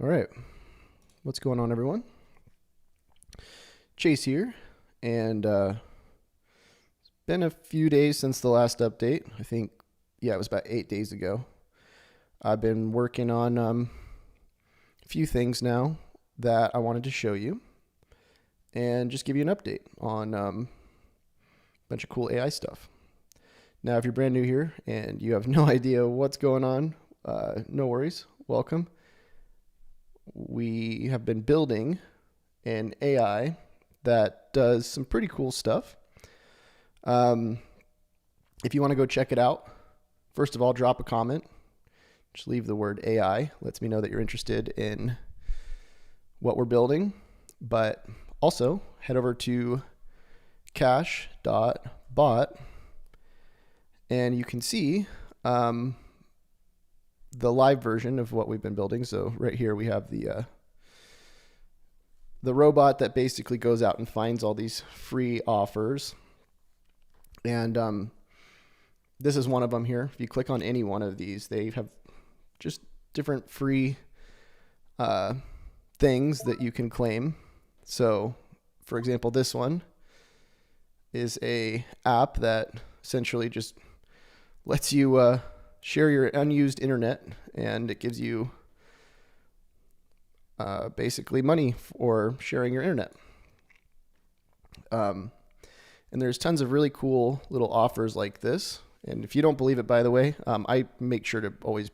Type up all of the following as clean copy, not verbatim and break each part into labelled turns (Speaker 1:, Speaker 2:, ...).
Speaker 1: All right. What's going on, everyone? Chase here. And it's been a few days since the last update. I think, it was about 8 days ago. I've been working on a few things now that I wanted to show you and just give you an update on a bunch of cool AI stuff. Now, if you're brand new here and you have no idea what's going on, no worries. Welcome. We have been building an AI that does some pretty cool stuff. If you want to go check it out, first of all, drop a comment. Just leave the word AI. Lets me know that you're interested in what we're building. But also, head over to CASH.BOT and you can see the live version of what we've been building. So right here we have the robot that basically goes out and finds all these free offers. And this is one of them here. If you click on any one of these, they have just different free things that you can claim. So for example, this one is a app that essentially just lets you share your unused internet, and it gives you basically money for sharing your internet. And there's tons of really cool little offers like this. And if you don't believe it, by the way, I make sure to always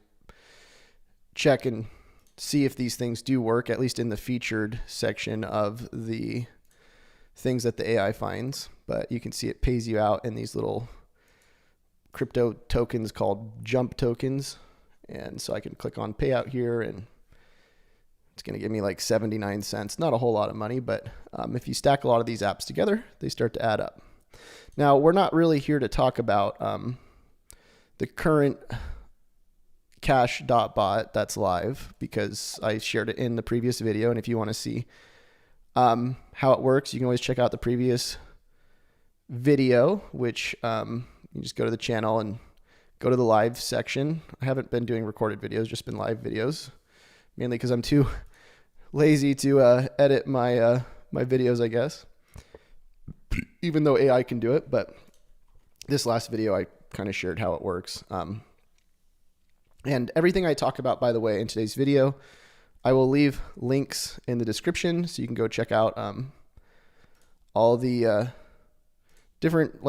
Speaker 1: check and see if these things do work, at least in the featured section of the things that the AI finds. But you can see it pays you out in these little crypto tokens called jump tokens. And so I can click on payout here and it's going to give me like 79 cents. Not a whole lot of money, but if you stack a lot of these apps together, they start to add up. Now, we're not really here to talk about the current Cash.BOT that's live, because I shared it in the previous video. And if you want to see how it works, you can always check out the previous video, which you just go to the channel and go to the live section. I haven't been doing recorded videos, just been live videos, mainly because I'm too lazy to edit my my videos, I guess, even though AI can do it. But this last video, I kind of shared how it works. And everything I talk about, by the way, in today's video, I will leave links in the description so you can go check out all the different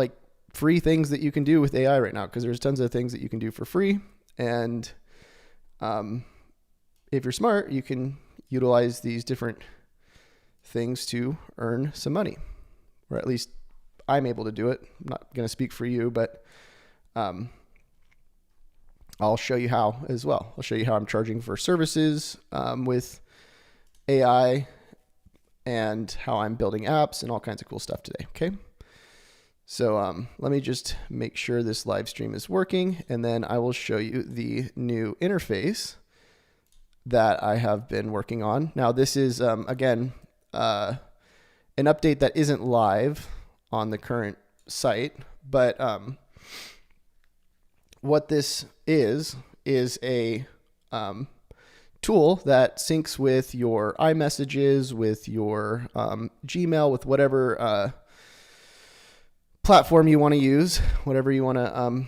Speaker 1: free things that you can do with AI right now, because there's tons of things that you can do for free. And if you're smart, you can utilize these different things to earn some money, or at least I'm able to do it. I'm not going to speak for you, but I'll show you how as well. I'll show you how I'm charging for services with AI and how I'm building apps and all kinds of cool stuff today. Okay. So let me just make sure this live stream is working, and then I will show you the new interface that I have been working on. Now, this is, again, an update that isn't live on the current site, but what this is a tool that syncs with your iMessages, with your Gmail, with whatever platform you want to use, whatever you want to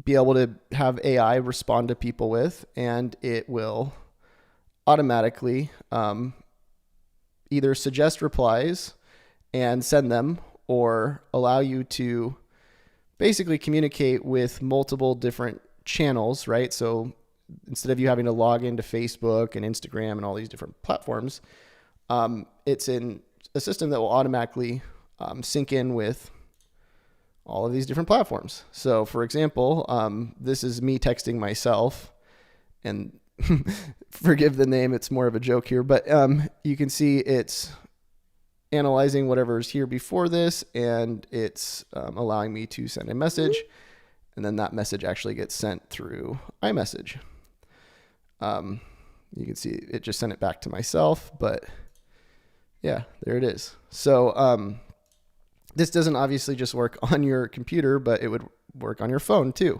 Speaker 1: be able to have AI respond to people with, and it will automatically either suggest replies and send them, or allow you to basically communicate with multiple different channels, right? So instead of you having to log into Facebook and Instagram and all these different platforms, it's in a system that will automatically sync in with all of these different platforms. So for example, this is me texting myself, and forgive the name, it's more of a joke here, but you can see it's analyzing whatever's here before this, and it's allowing me to send a message, and then that message actually gets sent through iMessage. You can see it just sent it back to myself, but yeah, there it is. So this doesn't obviously just work on your computer, but it would work on your phone too.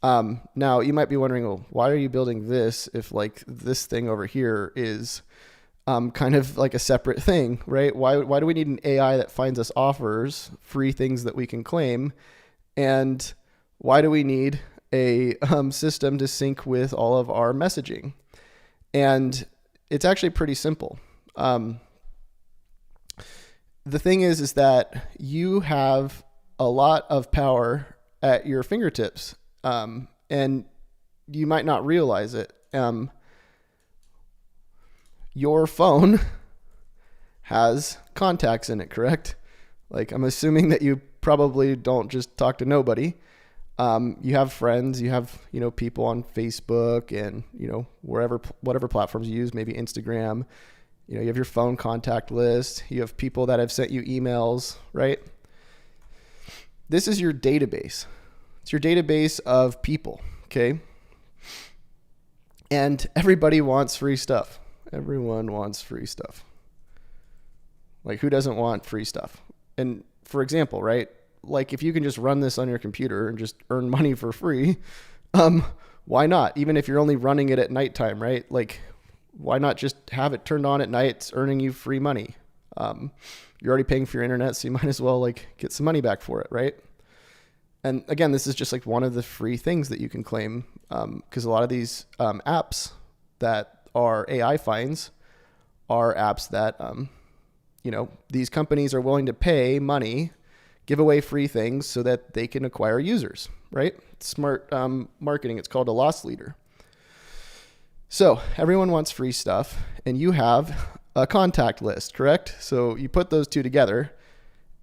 Speaker 1: Now you might be wondering, well, why are you building this if like this thing over here is kind of like a separate thing, right? Why do we need an AI that finds us offers, free things that we can claim? And why do we need a system to sync with all of our messaging? And it's actually pretty simple. The thing is that you have a lot of power at your fingertips, and you might not realize it. Your phone has contacts in it, correct? Like, I'm assuming that you probably don't just talk to nobody. You have friends, you have, people on Facebook and, whatever platforms you use, maybe Instagram. You have your phone contact list. You have people that have sent you emails, right? This is your database. It's your database of people, okay? And everybody wants free stuff. Everyone wants free stuff. Like, who doesn't want free stuff? And for example, right? Like, if you can just run this on your computer and just earn money for free, why not? Even if you're only running it at nighttime, right? Like, why not just have it turned on at night? It's earning you free money. You're already paying for your internet, so you might as well like get some money back for it, right? And again, this is just like one of the free things that you can claim, because a lot of these apps that are AI finds are apps that, these companies are willing to pay money, give away free things so that they can acquire users, right? Smart marketing. It's called a loss leader. So everyone wants free stuff, and you have a contact list, correct? So you put those two together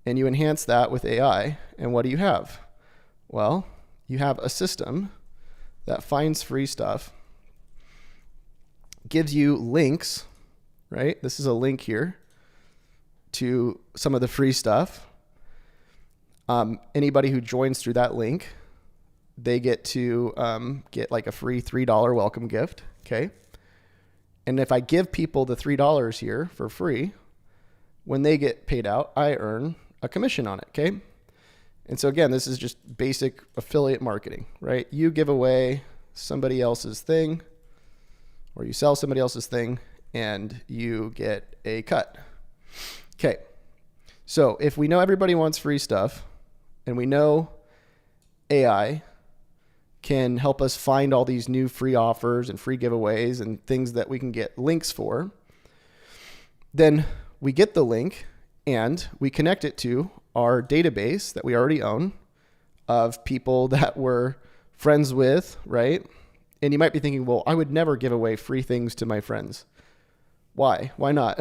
Speaker 1: and you enhance that with AI. And what do you have? Well, you have a system that finds free stuff, gives you links, right? This is a link here to some of the free stuff. Anybody who joins through that link, they get to get like a free $3 welcome gift, okay? And if I give people the $3 here for free, when they get paid out, I earn a commission on it, okay? And so again, this is just basic affiliate marketing, right? You give away somebody else's thing, or you sell somebody else's thing, and you get a cut. Okay, so if we know everybody wants free stuff, and we know AI can help us find all these new free offers and free giveaways and things that we can get links for, then we get the link and we connect it to our database that we already own of people that we're friends with, right? And you might be thinking, well, I would never give away free things to my friends. Why? Why not?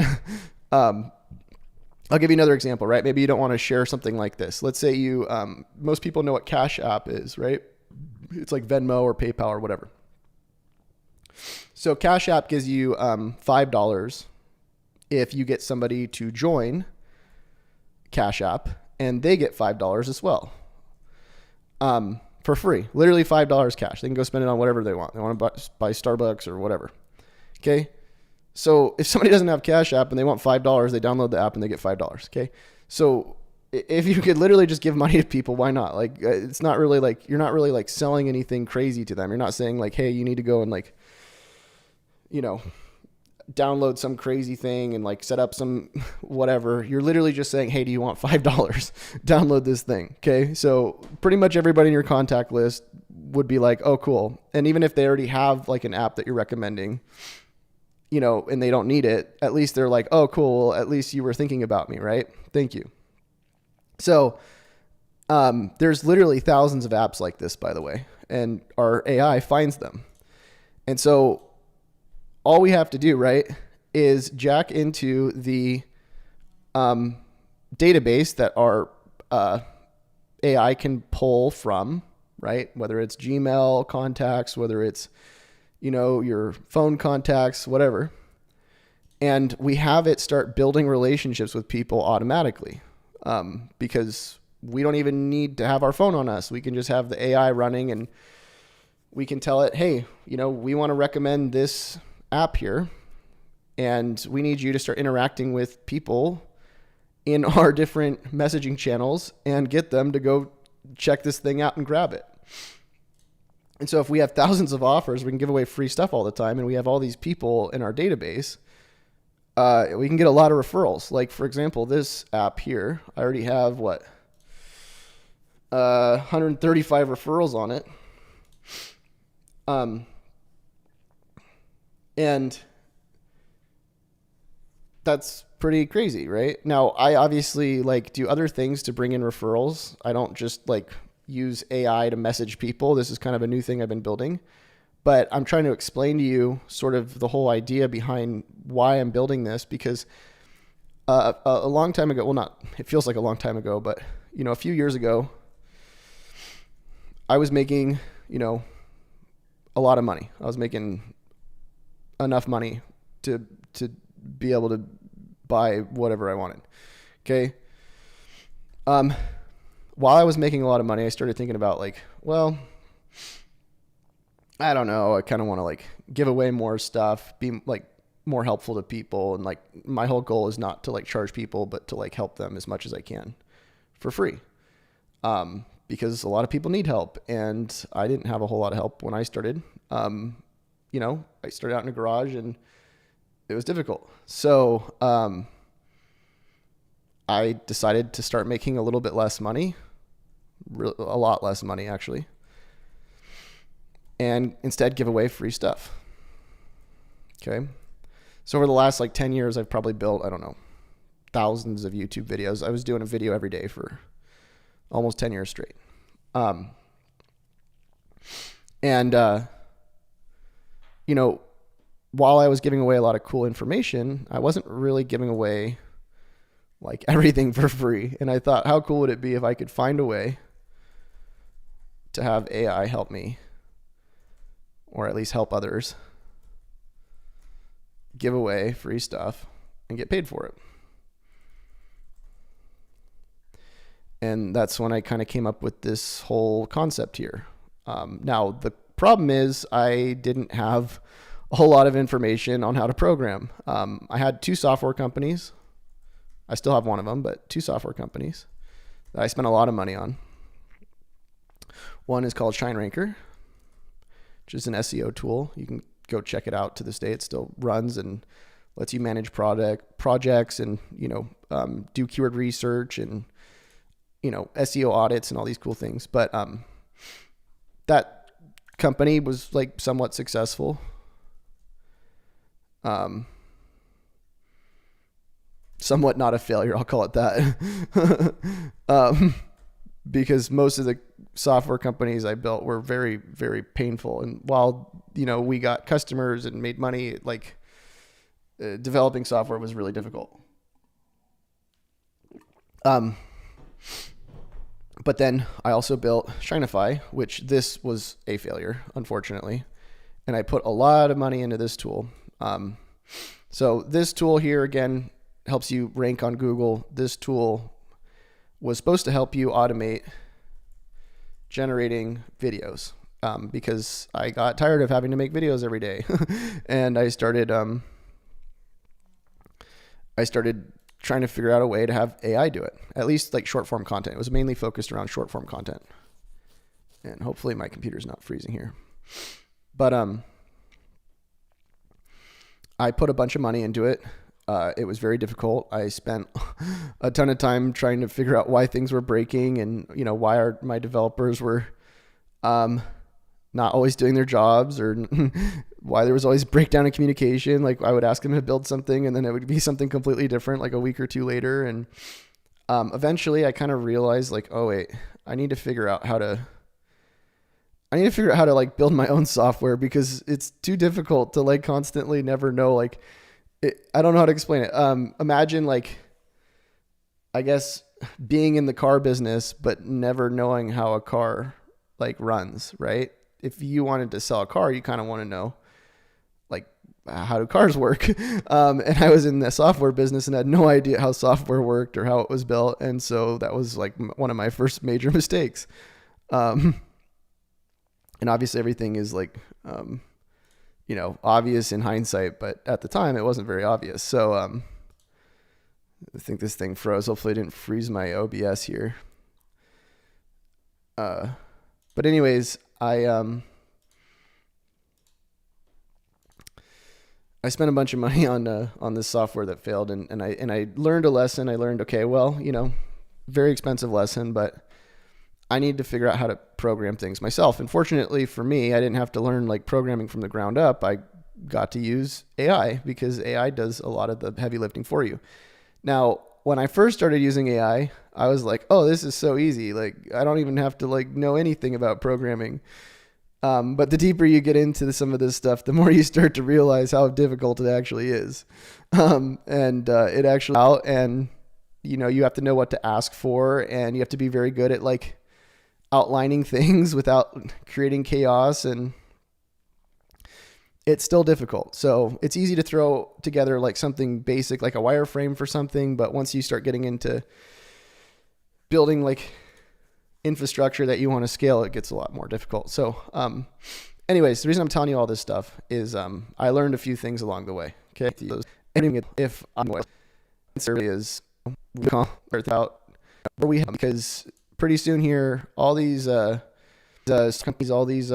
Speaker 1: I'll give you another example, right? Maybe you don't want to share something like this. Let's say you, most people know what Cash App is, right? It's like Venmo or PayPal or whatever. So Cash App gives you $5 if you get somebody to join Cash App, and they get $5 as well, for free. Literally $5 cash. They can go spend it on whatever they want. They want to buy Starbucks or whatever. Okay. So if somebody doesn't have Cash App and they want $5, they download the app and they get $5. Okay. So if you could literally just give money to people, why not? Like, it's not really like, you're not really like selling anything crazy to them. You're not saying like, hey, you need to go and like, download some crazy thing and like set up some whatever. You're literally just saying, hey, do you want $5? Download this thing. Okay. So pretty much everybody in your contact list would be like, oh, cool. And even if they already have like an app that you're recommending, and they don't need it, at least they're like, oh, cool. At least you were thinking about me, right? Thank you. So there's literally thousands of apps like this, by the way, and our AI finds them. And so all we have to do, right, is jack into the database that our AI can pull from, right? Whether it's Gmail contacts, whether it's, your phone contacts, whatever. And we have it start building relationships with people automatically, because we don't even need to have our phone on us. We can just have the AI running and we can tell it, hey, we want to recommend this app here, and we need you to start interacting with people in our different messaging channels and get them to go check this thing out and grab it. And so if we have thousands of offers, we can give away free stuff all the time, and we have all these people in our database, we can get a lot of referrals. Like, for example, this app here, I already have 135 referrals on it. And that's pretty crazy, right? Now, I obviously like do other things to bring in referrals. I don't just like use AI to message people. This is kind of a new thing I've been building, but I'm trying to explain to you sort of the whole idea behind why I'm building this, because a long time ago, well, it feels like a long time ago, but a few years ago, I was making, a lot of money. I was making enough money to be able to buy whatever I wanted. Okay. While I was making a lot of money, I started thinking about like, well, I don't know. I kind of want to like give away more stuff, be like more helpful to people. And like my whole goal is not to like charge people, but to like help them as much as I can for free. Because a lot of people need help, and I didn't have a whole lot of help when I started. I started out in a garage and it was difficult. So, I decided to start making a little bit less money, a lot less money actually, and instead give away free stuff. Okay. So over the last like 10 years, I've probably built, I don't know, thousands of YouTube videos. I was doing a video every day for almost 10 years straight. While I was giving away a lot of cool information, I wasn't really giving away like everything for free. And I thought, how cool would it be if I could find a way to have AI help me, or at least help others, give away free stuff and get paid for it. And that's when I kind of came up with this whole concept here. Now, the problem is I didn't have a whole lot of information on how to program. I had two software companies. I still have one of them, but two software companies that I spent a lot of money on. One is called ShineRanker, which is an SEO tool. You can go check it out to this day. It still runs and lets you manage projects and, do keyword research and, SEO audits and all these cool things. But that company was like somewhat successful. Somewhat not a failure, I'll call it that. Because most of the software companies I built were very, very painful. And while, we got customers and made money, like developing software was really difficult. But then I also built Shinify, which this was a failure, unfortunately. And I put a lot of money into this tool. So this tool here, again, helps you rank on Google. This tool was supposed to help you automate generating videos, because I got tired of having to make videos every day. And I started trying to figure out a way to have AI do it, at least like short form content. It was mainly focused around short form content. And hopefully my computer's not freezing here. But I put a bunch of money into it. It was very difficult. I spent a ton of time trying to figure out why things were breaking and, why my developers were not always doing their jobs, or why there was always breakdown in communication. Like I would ask them to build something and then it would be something completely different like a week or two later. And eventually I kind of realized like, oh wait, I need to figure out how to like build my own software, because it's too difficult to like constantly never know. Like I don't know how to explain it. Imagine like, I guess being in the car business, but never knowing how a car like runs, right? If you wanted to sell a car, you kind of want to know like, how do cars work? And I was in the software business and had no idea how software worked or how it was built. And so that was like one of my first major mistakes. And obviously everything is like, obvious in hindsight, but at the time it wasn't very obvious. So, I think this thing froze. Hopefully it didn't freeze my OBS here. But anyways, I I spent a bunch of money on this software that failed, and I learned a lesson. I learned, okay, well, very expensive lesson, but I need to figure out how to program things myself. And fortunately for me, I didn't have to learn like programming from the ground up. I got to use AI because AI does a lot of the heavy lifting for you. Now, when I first started using AI, I was like, oh, this is so easy. Like, I don't even have to like know anything about programming. But the deeper you get into some of this stuff, the more you start to realize how difficult it actually is. It actually out, and you have to know what to ask for, and you have to be very good at like outlining things without creating chaos, and it's still difficult. So it's easy to throw together like something basic, like a wireframe for something. But once you start getting into building like infrastructure that you want to scale, it gets a lot more difficult. So, anyways, the reason I'm telling you all this stuff is, I learned a few things along the way. Okay. If I'm is without where we have, because pretty soon here, all these, companies, all these,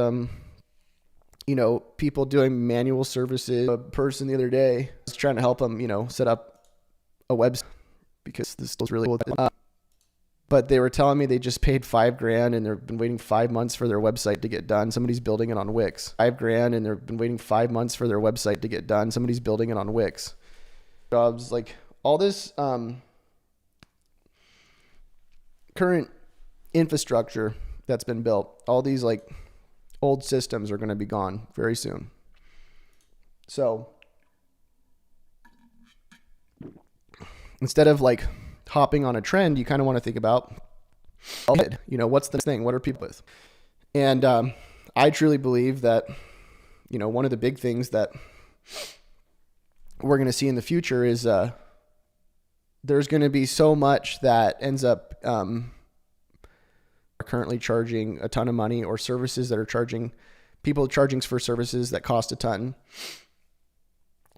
Speaker 1: people doing manual services. A person the other day was trying to help them, set up a website because this was really cool. But they were telling me they just paid $5,000 and they've been waiting 5 months for their website to get done. Somebody's building it on Wix. $5,000 and they've been waiting 5 months for their website to get done. Somebody's building it on Wix. Jobs, like all this current infrastructure that's been built, all these like old systems are going to be gone very soon. So instead of like hopping on a trend, you kind of want to think about, what's the thing? What are people with? And I truly believe that, one of the big things that we're going to see in the future is there's going to be so much that ends up currently charging a ton of money, or services that are charging for services that cost a ton,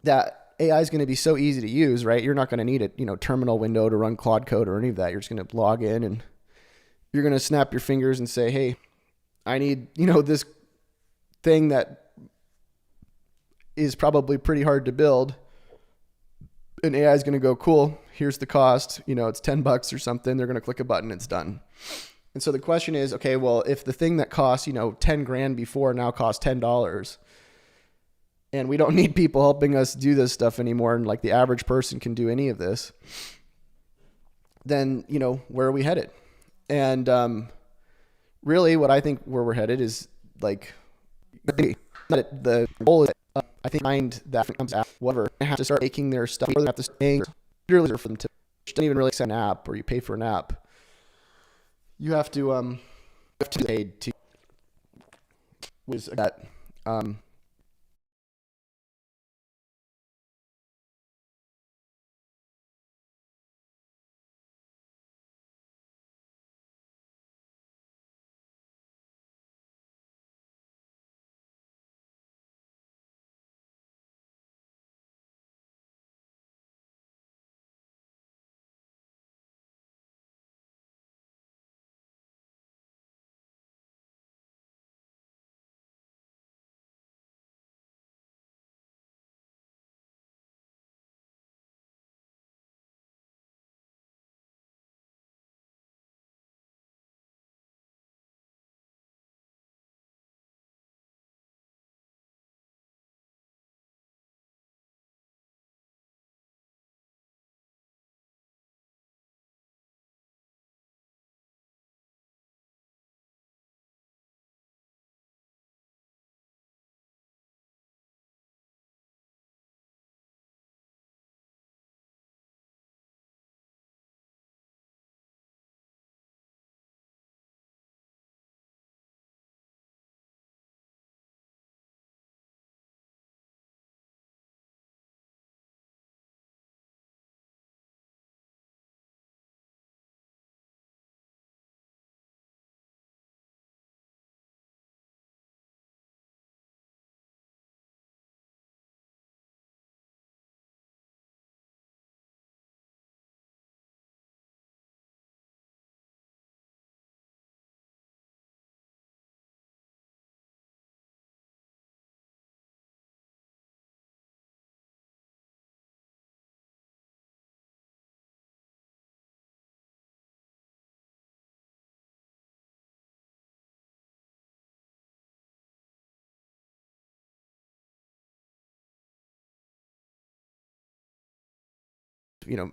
Speaker 1: that AI is going to be so easy to use, right? You're not going to need a terminal window to run Claude Code or any of that. You're just going to log in and you're going to snap your fingers and say, hey, I need, this thing that is probably pretty hard to build. And AI is going to go, cool, here's the cost. It's $10 or something. They're going to click a button, it's done. And so the question is, okay, well, if the thing that cost, $10,000 before now costs $10, and we don't need people helping us do this stuff anymore, and like the average person can do any of this, then, where are we headed? And really what I think where we're headed is like, the goal is, I think, behind that comes out, whatever, they have to start making their stuff, they have to start paying for them to, don't even really send an app, or you pay for an app. You have to be paid to, was that,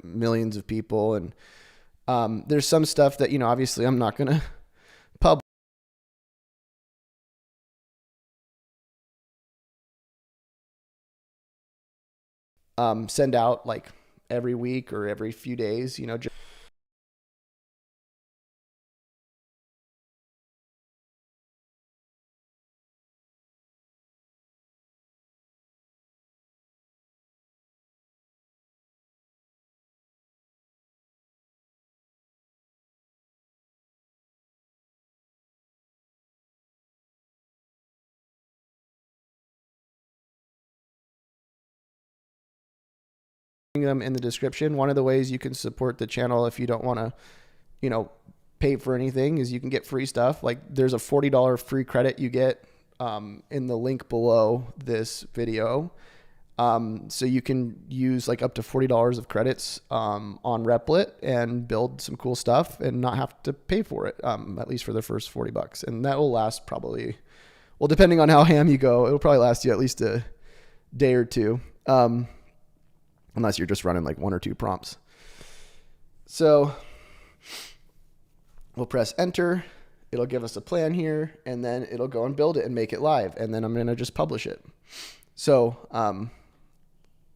Speaker 1: millions of people. And there's some stuff that, obviously I'm not going to publish. Send out like every week or every few days, just them in the description. One of the ways you can support the channel if you don't want to, pay for anything is you can get free stuff. Like there's a $40 free credit you get in the link below this video. So you can use like up to $40 of credits on Replit and build some cool stuff and not have to pay for it, at least for the first $40. And that will last probably, well, depending on how ham you go, it'll probably last you at least a day or two, unless you're just running like 1 or 2 prompts. So we'll press enter. It'll give us a plan here, and then it'll go and build it and make it live. And then I'm going to just publish it. So,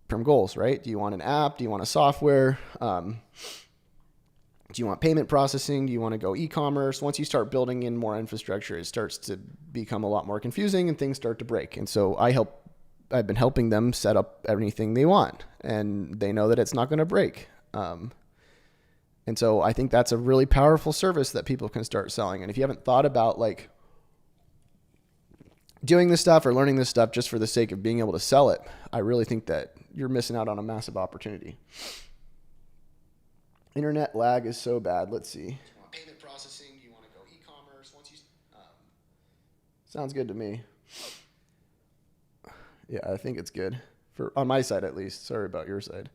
Speaker 1: term goals, right? Do you want an app? Do you want a software? Do you want payment processing? Do you want to go e-commerce? Once you start building in more infrastructure, it starts to become a lot more confusing and things start to break. And so I've been helping them set up anything they want, and they know that it's not going to break. And so I think that's a really powerful service that people can start selling. And if you haven't thought about like doing this stuff or learning this stuff just for the sake of being able to sell it, I really think that you're missing out on a massive opportunity. Internet lag is so bad. Let's see. Do you want payment processing? Do you want to go e-commerce? Sounds good to me. Yeah, I think it's good on my side at least. Sorry about your side.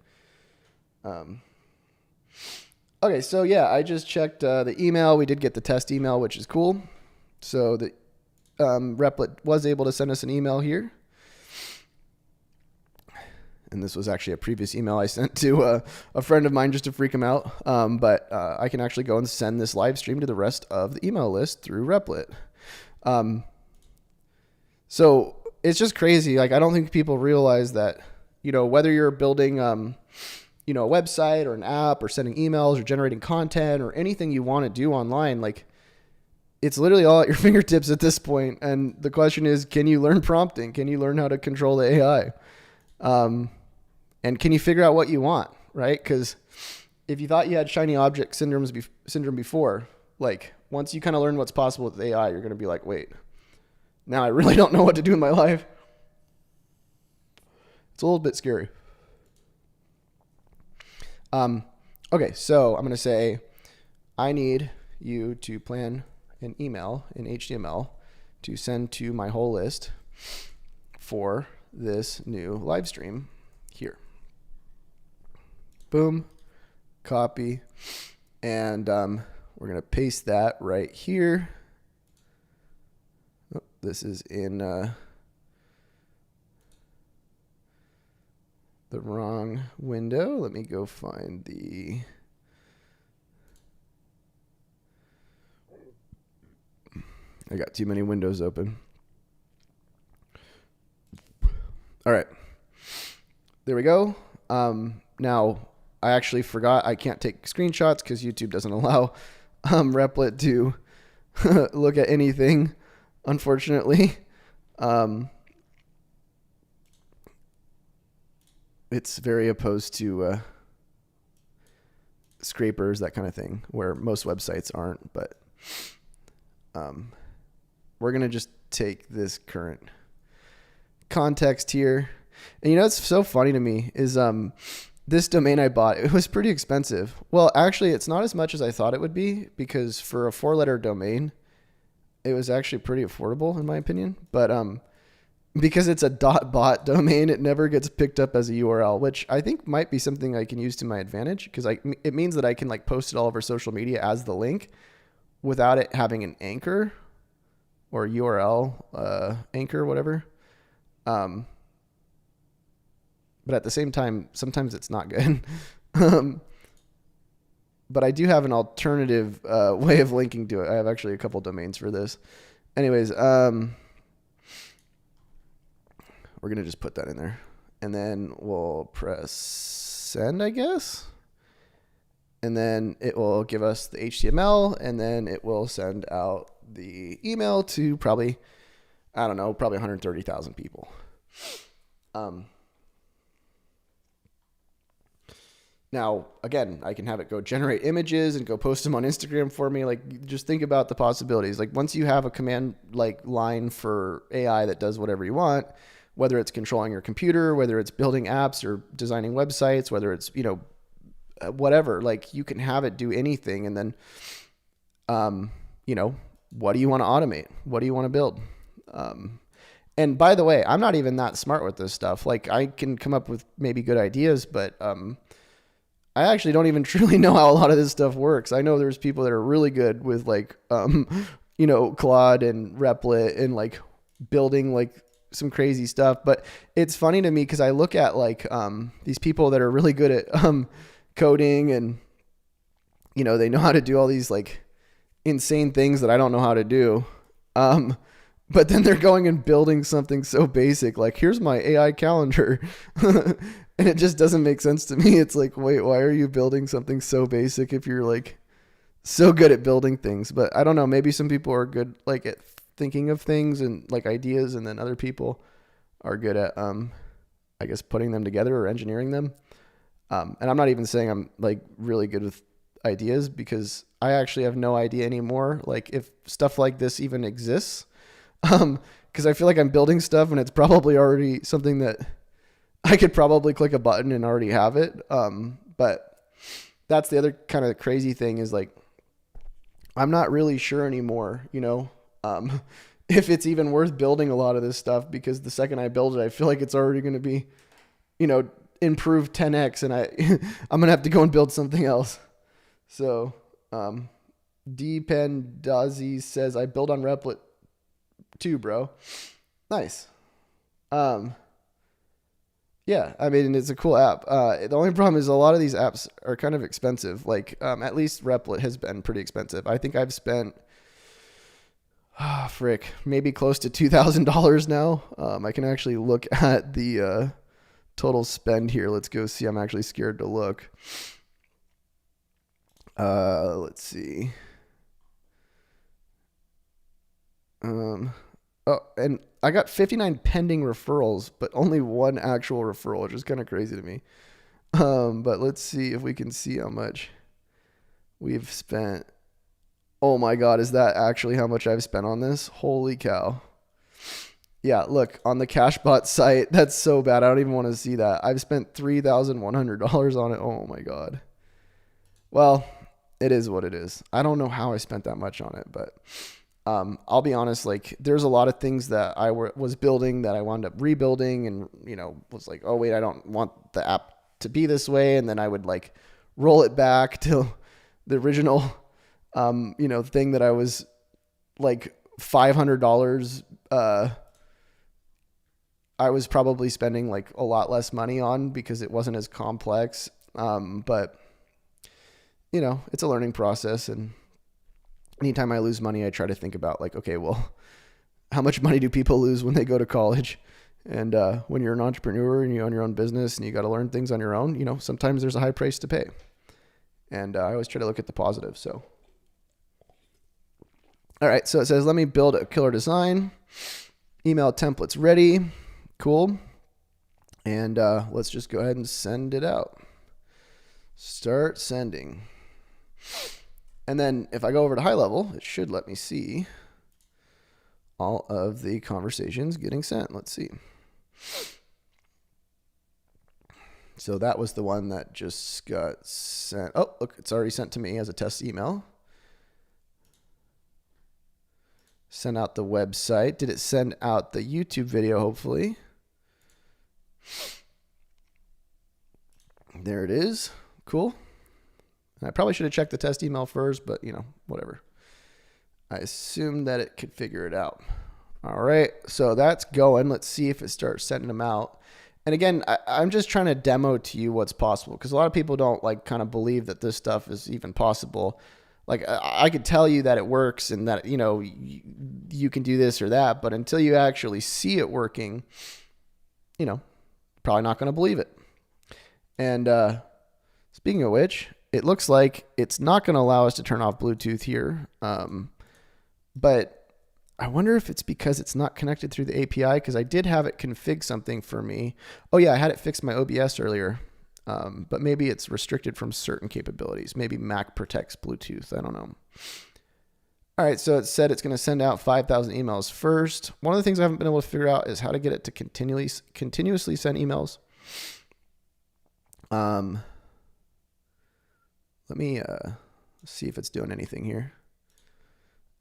Speaker 1: Okay, so yeah, I just checked the email. We did get the test email, which is cool. So the Replit was able to send us an email here. And this was actually a previous email I sent to a friend of mine just to freak him out. But I can actually go and send this live stream to the rest of the email list through Replit. So it's just crazy. Like, I don't think people realize that, whether you're building, a website or an app or sending emails or generating content or anything you want to do online, like it's literally all at your fingertips at this point. And the question is, can you learn prompting? Can you learn how to control the AI? And can you figure out what you want, right? Because if you thought you had shiny object syndrome before, like once you kind of learn what's possible with AI, you're going to be like, wait, now I really don't know what to do in my life. It's a little bit scary. Okay, so I'm going to say, I need you to plan an email in HTML to send to my whole list for this new live stream here. Boom, copy, and we're going to paste that right here. Oh, this is in the wrong window. Let me go find I got too many windows open. All right, there we go. Now I actually forgot I can't take screenshots because YouTube doesn't allow Replit to look at anything, unfortunately. It's very opposed to scrapers, that kind of thing, where most websites aren't. But we're going to just take this current context here. And it's so funny to me is this domain I bought, it was pretty expensive. Well, actually, it's not as much as I thought it would be, because for a 4-letter domain, it was actually pretty affordable in my opinion. But because it's a .bot domain, it never gets picked up as a URL, which I think might be something I can use to my advantage, because it means that I can like post it all over social media as the link without it having an anchor or URL anchor, whatever. But at the same time, sometimes it's not good. But I do have an alternative way of linking to it. I have actually a couple domains for this. Anyways, we're going to just put that in there. And then we'll press send, I guess. And then it will give us the HTML, and then it will send out the email to probably 130,000 people. Now, again, I can have it go generate images and go post them on Instagram for me. Like, just think about the possibilities. Like, once you have a command like line for AI that does whatever you want, whether it's controlling your computer, whether it's building apps or designing websites, whether it's, whatever, like you can have it do anything. And then, what do you want to automate? What do you want to build? And by the way, I'm not even that smart with this stuff. Like, I can come up with maybe good ideas, but, I actually don't even truly know how a lot of this stuff works. I know there's people that are really good with like, Claude and Replit and like building like some crazy stuff. But it's funny to me because I look at like these people that are really good at coding and, they know how to do all these like insane things that I don't know how to do. But then they're going and building something so basic, like here's my AI calendar. And it just doesn't make sense to me. It's like, wait, why are you building something so basic if you're like so good at building things? But I don't know, maybe some people are good like at thinking of things and like ideas, and then other people are good at I guess putting them together or engineering them. And I'm not even saying I'm like really good with ideas, because I actually have no idea anymore like if stuff like this even exists. Because I feel like I'm building stuff and it's probably already something that I could probably click a button and already have it. But that's the other kind of crazy thing is like, I'm not really sure anymore, if it's even worth building a lot of this stuff, because the second I build it, I feel like it's already going to be, improved 10x, and I'm going to have to go and build something else. So, Dependazi says, I build on Replit too, bro. Nice. Yeah, I mean, it's a cool app. The only problem is a lot of these apps are kind of expensive. Like, at least Replit has been pretty expensive. I think I've spent, maybe close to $2,000 now. I can actually look at the total spend here. Let's go see. I'm actually scared to look. Let's see. Oh, and I got 59 pending referrals, but only one actual referral, which is kind of crazy to me. But let's see if we can see how much we've spent. Oh my God, is that actually how much I've spent on this? Holy cow. Yeah, look, on the CashBot site, that's so bad. I don't even want to see that. I've spent $3,100 on it. Oh my God. Well, it is what it is. I don't know how I spent that much on it, but I'll be honest, like there's a lot of things that I was building that I wound up rebuilding and, was like, oh wait, I don't want the app to be this way. And then I would like roll it back to the original, thing that I was like $500. I was probably spending like a lot less money on because it wasn't as complex. But it's a learning process, and anytime I lose money, I try to think about like, okay, well, how much money do people lose when they go to college? And when you're an entrepreneur and you own your own business and you got to learn things on your own, sometimes there's a high price to pay. And I always try to look at the positive. So, all right. So it says, let me build a killer design. Email templates ready. Cool. And let's just go ahead and send it out. Start sending. And then if I go over to high level, it should let me see all of the conversations getting sent. Let's see. So that was the one that just got sent. Oh, look, it's already sent to me as a test email. Send out the website. Did it send out the YouTube video, hopefully? There it is. Cool. I probably should have checked the test email first, but whatever. I assumed that it could figure it out. All right. So that's going. Let's see if it starts sending them out. And again, I'm just trying to demo to you what's possible, because a lot of people don't like kind of believe that this stuff is even possible. Like I could tell you that it works and that, you know, you can do this or that, but until you actually see it working, you know, probably not going to believe it. And speaking of which, it looks like it's not going to allow us to turn off Bluetooth here. But I wonder if it's because it's not connected through the API, because I did have it config something for me. Oh yeah, I had it fix my OBS earlier. But maybe it's restricted from certain capabilities. Maybe Mac protects Bluetooth. I don't know. All right, so it said it's going to send out 5,000 emails first. One of the things I haven't been able to figure out is how to get it to continuously send emails. Let me see if it's doing anything here.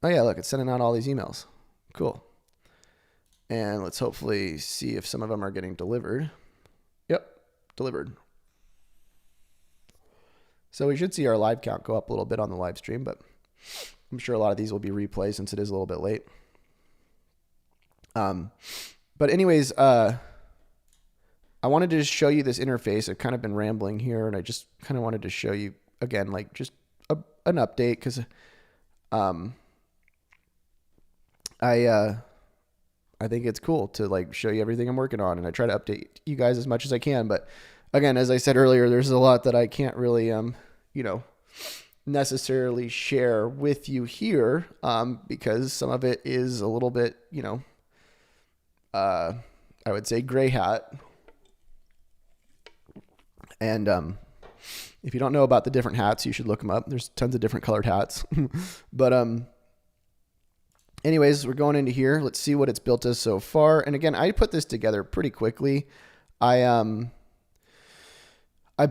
Speaker 1: Oh yeah, look, it's sending out all these emails. Cool. And let's hopefully see if some of them are getting delivered. Yep, delivered. So we should see our live count go up a little bit on the live stream, but I'm sure a lot of these will be replays since it is a little bit late. But anyways, I wanted to just show you this interface. I've kind of been rambling here, and I just kind of wanted to show you again, like just an update, because I think it's cool to like show you everything I'm working on, and I try to update you guys as much as I can. But again, as I said earlier, there's a lot that I can't really, you know, necessarily share with you here, because some of it is a little bit, you know, I would say gray hat. And if you don't know about the different hats, you should look them up. There's tons of different colored hats. But anyways, we're going into here. Let's see what it's built as so far. And again, I put this together pretty quickly. I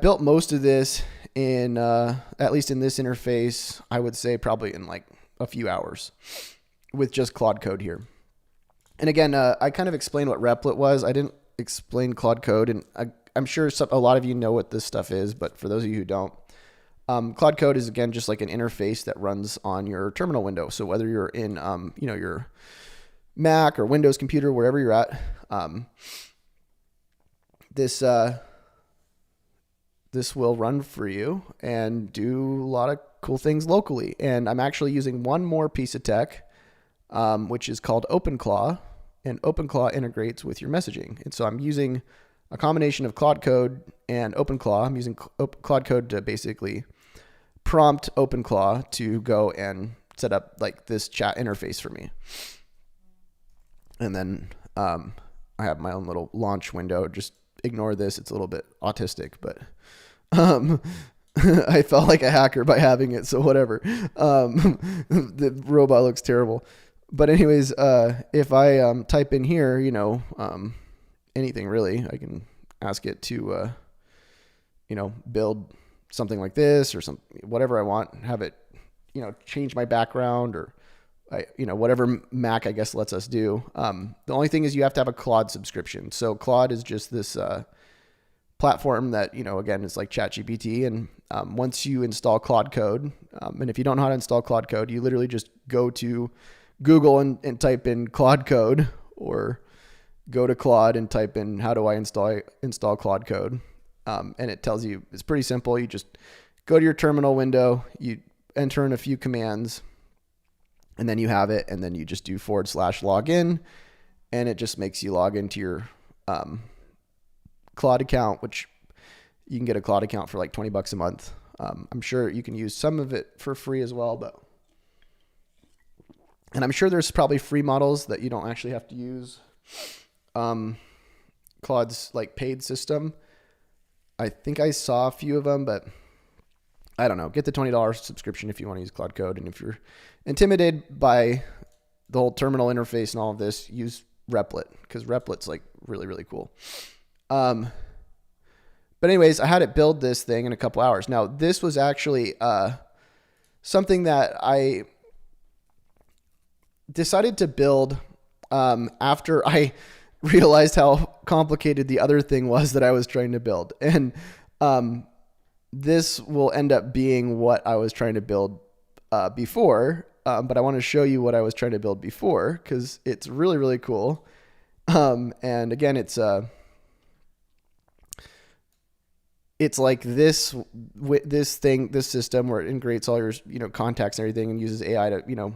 Speaker 1: built most of this in, at least in this interface, I would say probably in like a few hours with just Claude Code here. And again, I kind of explained what Replit was. I didn't explain Claude Code, and I'm sure a lot of you know what this stuff is, but for those of you who don't, Claude Code is again just like an interface that runs on your terminal window. So whether you're in, you know, your Mac or Windows computer, wherever you're at, this will run for you and do a lot of cool things locally. And I'm actually using one more piece of tech, which is called OpenClaw, and OpenClaw integrates with your messaging. And so I'm using a combination of Claude Code and OpenClaw. I'm using Claude Code to basically prompt OpenClaw to go and set up like this chat interface for me. And then I have my own little launch window. Just ignore this. It's a little bit autistic, but I felt like a hacker by having it, so whatever. The robot looks terrible. But anyways, if I type in here, you know, anything really, I can ask it to, you know, build something like this or whatever I want, have it, you know, change my background, or, you know, whatever Mac, I guess, lets us do. The only thing is you have to have a Claude subscription. So Claude is just this platform that, you know, again, it's like ChatGPT. And once you install Claude Code, and if you don't know how to install Claude Code, you literally just go to Google and type in Claude Code, or go to Claude and type in how do I install Claude Code, and it tells you. It's pretty simple. You just go to your terminal window, you enter in a few commands, and then you have it, and then you just do /login, and it just makes you log into your Claude account, which you can get a Claude account for like $20 a month. I'm sure you can use some of it for free as well, and I'm sure there's probably free models that you don't actually have to use Claude's like paid system. I think I saw a few of them, but I don't know. Get the $20 subscription if you want to use Claude Code. And if you're intimidated by the whole terminal interface and all of this, use Replit, because Replit's like really, really cool. But anyways, I had it build this thing in a couple hours. Now, this was actually something that I decided to build after I realized how complicated the other thing was that I was trying to build. And this will end up being what I was trying to build before, but I want to show you what I was trying to build before, because it's really, really cool. And again, it's it's like this system where it integrates all your, contacts and everything and uses AI to,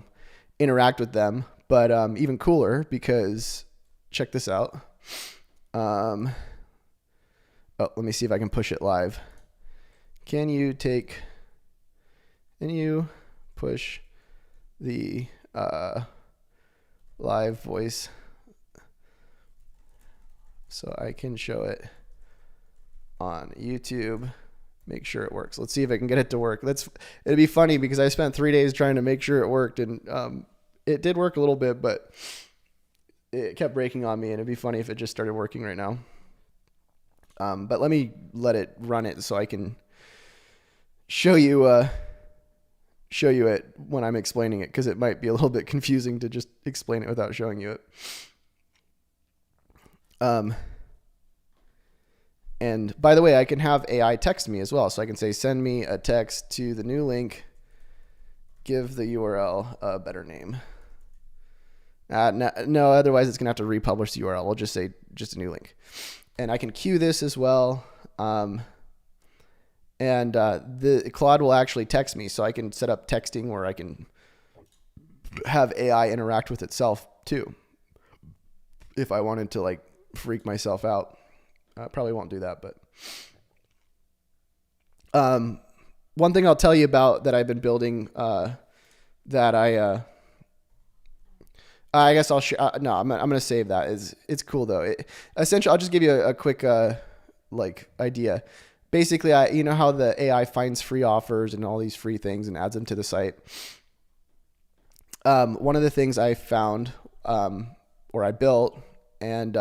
Speaker 1: interact with them. But even cooler, because check this out. Oh, let me see if I can push it live. Can you push the live voice so I can show it on YouTube? Make sure it works. Let's see if I can get it to work. It'd be funny because I spent 3 days trying to make sure it worked, and it did work a little bit, but it kept breaking on me, and it'd be funny if it just started working right now. But let me let it run it so I can show you it when I'm explaining it, because it might be a little bit confusing to just explain it without showing you it. And by the way, I can have AI text me as well. So I can say, send me a text to the new link, give the URL a better name. No, otherwise it's going to have to republish the URL. We'll just say just a new link. And I can queue this as well. The Claude will actually text me. So I can set up texting where I can have AI interact with itself too, if I wanted to like freak myself out. I probably won't do that, but one thing I'll tell you about that I've been building that I guess I'll share. No, I'm going to save that. It's cool though. Essentially, I'll just give you a quick idea. Basically, you know how the AI finds free offers and all these free things and adds them to the site. One of the things I found or I built, and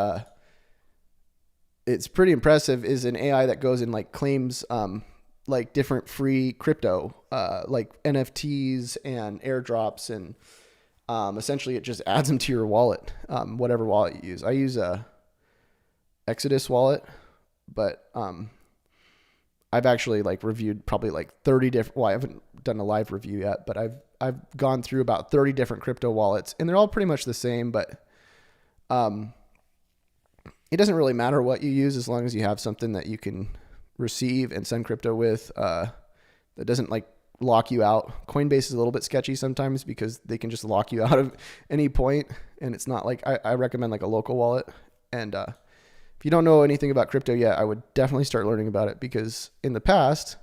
Speaker 1: it's pretty impressive, is an AI that goes and like claims like different free crypto, like NFTs and airdrops, and essentially it just adds them to your wallet, whatever wallet you use. I use a Exodus wallet, but I've actually like reviewed probably like 30 different, well, I haven't done a live review yet, but I've gone through about 30 different crypto wallets, and they're all pretty much the same, but it doesn't really matter what you use as long as you have something that you can receive and send crypto with that doesn't like lock you out. Coinbase is a little bit sketchy sometimes because they can just lock you out of any point, and it's not like I recommend like a local wallet. And if you don't know anything about crypto yet, I would definitely start learning about it, because in the past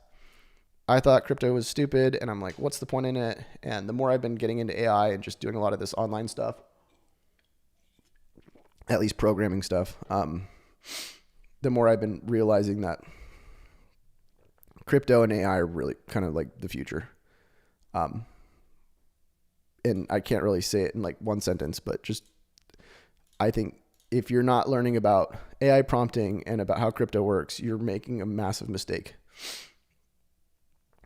Speaker 1: I thought crypto was stupid, and I'm like, what's the point in it? And the more I've been getting into AI and just doing a lot of this online stuff, at least programming stuff, the more I've been realizing that crypto and AI are really kind of like the future. And I can't really say it in like one sentence, but just, I think if you're not learning about AI prompting and about how crypto works, you're making a massive mistake.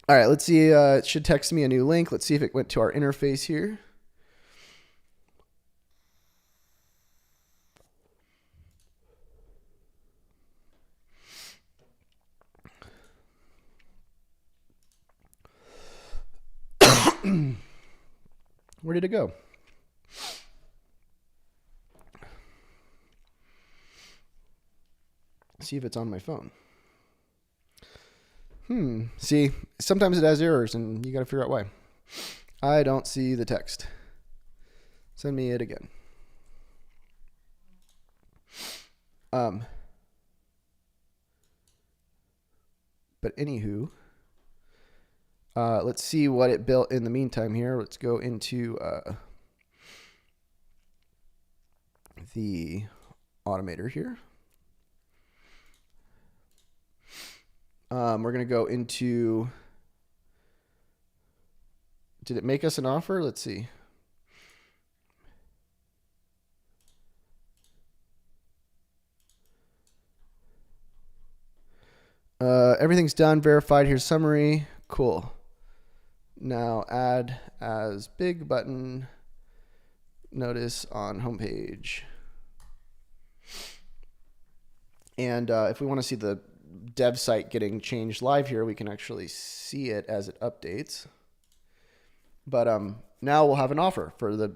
Speaker 1: All right, let's see. It should text me a new link. Let's see if it went to our interface here. Where did it go? See if it's on my phone. See, sometimes it has errors and you got to figure out why. I don't see the text. Send me it again. But anywho, let's see what it built in the meantime here. Let's go into the automator here. We're going to go into, did it make us an offer? Let's see. Everything's done, verified. Here's summary. Cool. Now add as big button, notice on homepage. And if we want to see the dev site getting changed live here, we can actually see it as it updates. But now we'll have an offer for the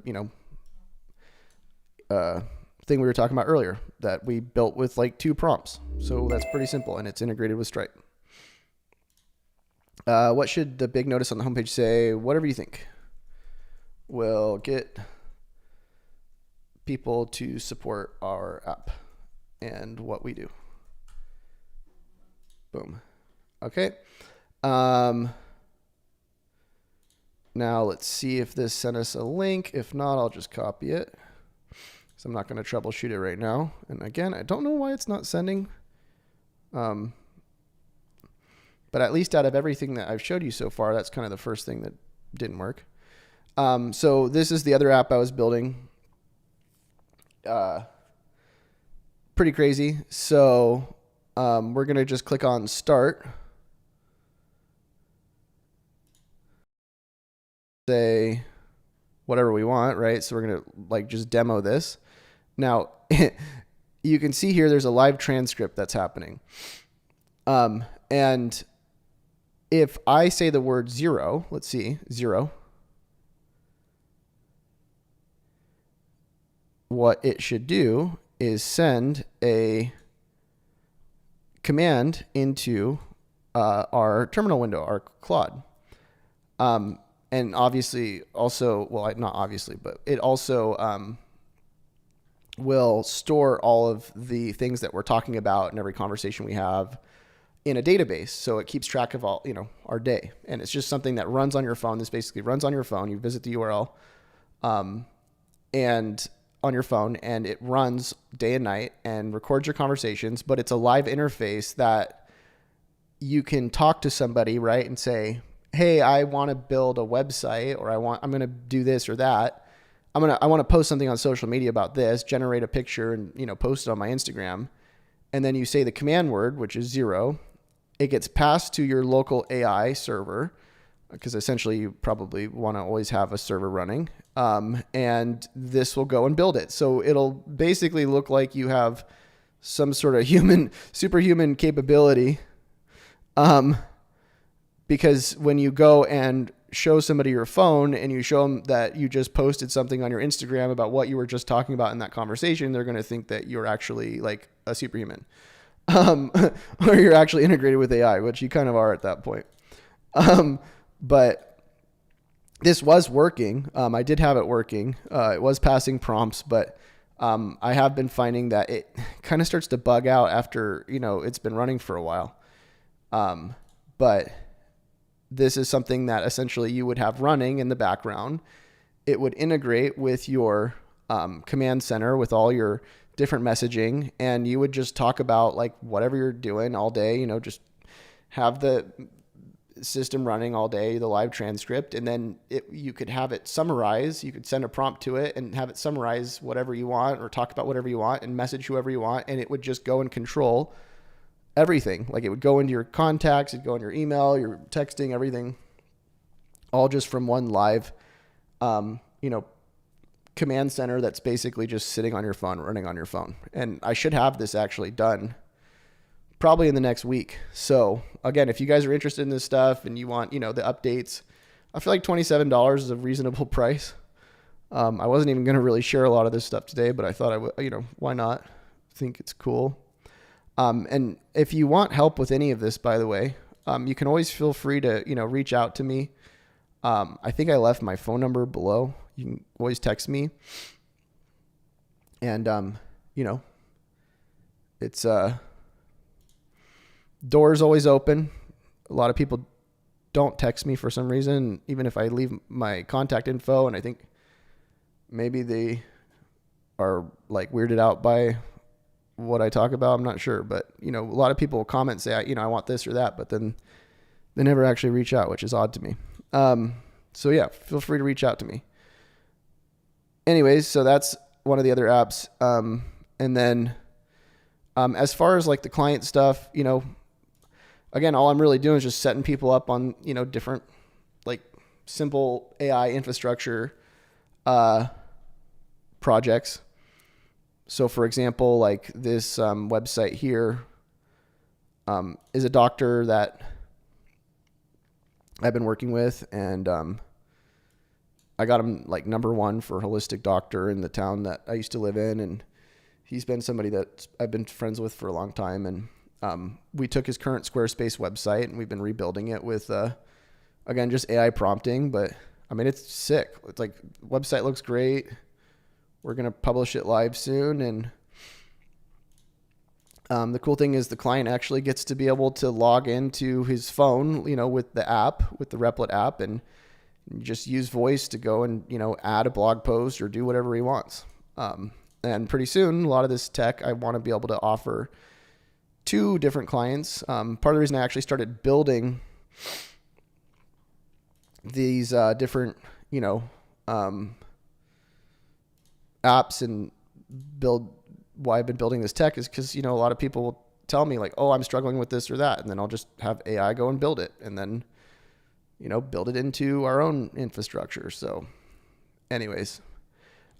Speaker 1: thing we were talking about earlier that we built with like 2 prompts. So that's pretty simple, and it's integrated with Stripe. What should the big notice on the homepage say? Whatever you think will get people to support our app and what we do. Boom. Okay. Now let's see if this sent us a link. If not, I'll just copy it. So I'm not going to troubleshoot it right now. And again, I don't know why it's not sending. But at least out of everything that I've showed you so far, that's kind of the first thing that didn't work. So this is the other app I was building. Pretty crazy. So we're going to just click on start. Say whatever we want, right? So we're going to like just demo this. Now you can see here there's a live transcript that's happening. And if I say the word 0, let's see, 0, what it should do is send a command into our terminal window, our Claude. And obviously also, well, not obviously, but it also will store all of the things that we're talking about in every conversation we have in a database. So it keeps track of all, our day. And it's just something that runs on your phone. This basically runs on your phone. You visit the URL and on your phone, and it runs day and night and records your conversations, but it's a live interface that you can talk to somebody, right? And say, hey, I want to build a website, or I'm going to do this or that. I want to post something on social media about this, generate a picture and, post it on my Instagram. And then you say the command word, which is 0. It gets passed to your local AI server, because essentially you probably want to always have a server running. And this will go and build it. So it'll basically look like you have some sort of superhuman capability. Because when you go and show somebody your phone and you show them that you just posted something on your Instagram about what you were just talking about in that conversation, they're going to think that you're actually like a superhuman, or you're actually integrated with AI, which you kind of are at that point. But this was working. I did have it working. It was passing prompts, but I have been finding that it kind of starts to bug out after, it's been running for a while. But this is something that essentially you would have running in the background. It would integrate with your command center with all your different messaging, and you would just talk about like whatever you're doing all day, just have the system running all day, the live transcript, and then you could have it summarize. You could send a prompt to it and have it summarize whatever you want, or talk about whatever you want and message whoever you want, and it would just go and control everything. Like it would go into your contacts, it'd go in your email, your texting, everything, all just from one live, command center that's basically just sitting on your phone, running on your phone. And I should have this actually done probably in the next week. So again, if you guys are interested in this stuff and you want, the updates, I feel like $27 is a reasonable price. I wasn't even going to really share a lot of this stuff today, but I thought I would, why not? I think it's cool. And if you want help with any of this, by the way, you can always feel free to, reach out to me. I think I left my phone number below. You can always text me. And, it's, doors always open. A lot of people don't text me for some reason, even if I leave my contact info, and I think maybe they are like weirded out by what I talk about. I'm not sure, but a lot of people comment, say, I want this or that, but then they never actually reach out, which is odd to me. So yeah, feel free to reach out to me. Anyways, so that's one of the other apps. And then, as far as like the client stuff, again, all I'm really doing is just setting people up on, different like simple AI infrastructure, projects. So for example, like this website here is a doctor that I've been working with, and I got him like #1 for holistic doctor in the town that I used to live in, and he's been somebody that I've been friends with for a long time, and We took his current Squarespace website and we've been rebuilding it with, again, just AI prompting, but I mean, it's sick. It's like, website looks great. We're going to publish it live soon. And the cool thing is the client actually gets to be able to log into his phone, you know, with the app, with the Replit app, and just use voice to go and, you know, add a blog post or do whatever he wants. And pretty soon, a lot of this tech I want to be able to offer to different clients. Part of the reason I actually started building these different, you know, apps and why I've been building this tech is because, you know, a lot of people will tell me like, oh, I'm struggling with this or that. And then I'll just have AI go and build it and then, you know, build it into our own infrastructure. So anyways,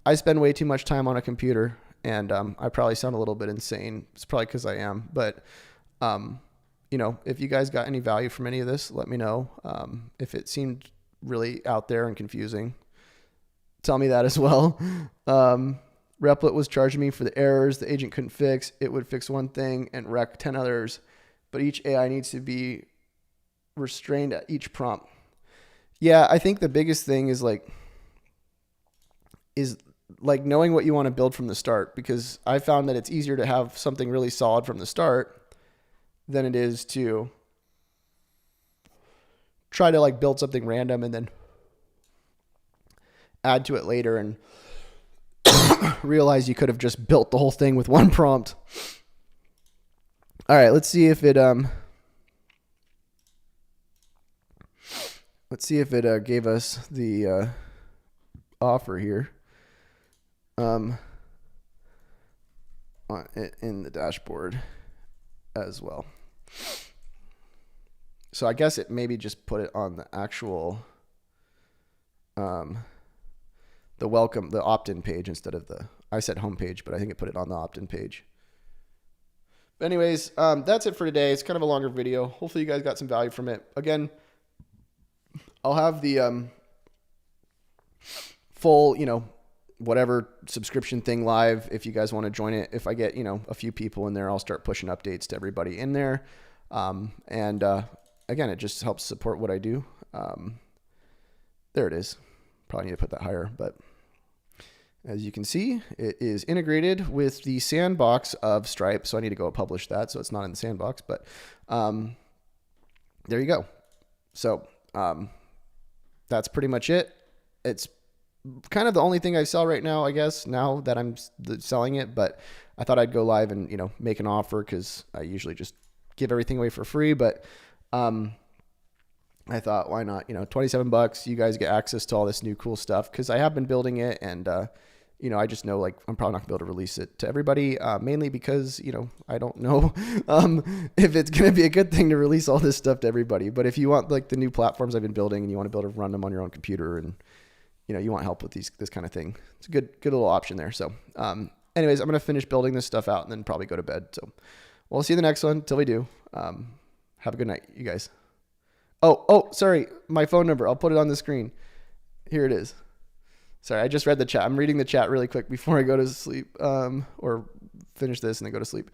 Speaker 1: I spend way too much time on a computer and I probably sound a little bit insane. It's probably because I am. But, you know, if you guys got any value from any of this, let me know. If it seemed really out there and confusing, tell me that as well. Replit was charging me for the errors the agent couldn't fix. It would fix one thing and wreck 10 others, but each AI needs to be restrained at each prompt. Yeah, I think the biggest thing is like knowing what you want to build from the start, because I found that it's easier to have something really solid from the start than it is to try to like build something random and then add to it later and realize you could have just built the whole thing with one prompt. All right, let's see if it gave us the offer here. In the dashboard as well. So I guess it maybe just put it on the actual the opt-in page instead of I said home page, but I think it put it on the opt-in page. But anyways, that's it for today. It's kind of a longer video. Hopefully you guys got some value from it. Again, I'll have the full, you know, whatever subscription thing live if you guys want to join it. If I get, you know, a few people in there, I'll start pushing updates to everybody in there. Again, it just helps support what I do. There it is. Probably need to put that higher, but as you can see, it is integrated with the sandbox of Stripe. So I need to go publish that. So it's not in the sandbox, but there you go. So that's pretty much it. It's kind of the only thing I sell right now, I guess, now that I'm selling it, but I thought I'd go live and, you know, make an offer because I usually just give everything away for free. But I thought, why not, you know, $27, you guys get access to all this new cool stuff because I have been building it and, you know, I just know like I'm probably not gonna be able to release it to everybody, mainly because, you know, I don't know if it's gonna be a good thing to release all this stuff to everybody. But if you want like the new platforms I've been building and you want to be able to run them on your own computer and, you know, you want help with this kind of thing, it's a good little option there. So anyways, I'm gonna finish building this stuff out and then probably go to bed. So we'll see you in the next one. Till we do, have a good night, you guys. Oh, sorry, my phone number. I'll put it on the screen. Here it is. Sorry, I just read the chat. I'm reading the chat really quick before I go to sleep, or finish this and then go to sleep.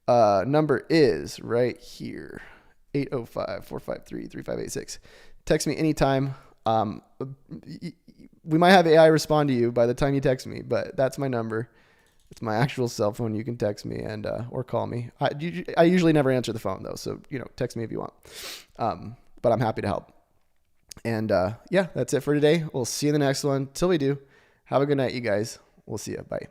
Speaker 1: Number is right here, 805-453-3586. Text me anytime. We might have AI respond to you by the time you text me, but that's my number. It's my actual cell phone. You can text me and or call me. I usually never answer the phone though, so you know, text me if you want. But I'm happy to help. And yeah, that's it for today. We'll see you in the next one. Till we do, have a good night, you guys. We'll see you. Bye.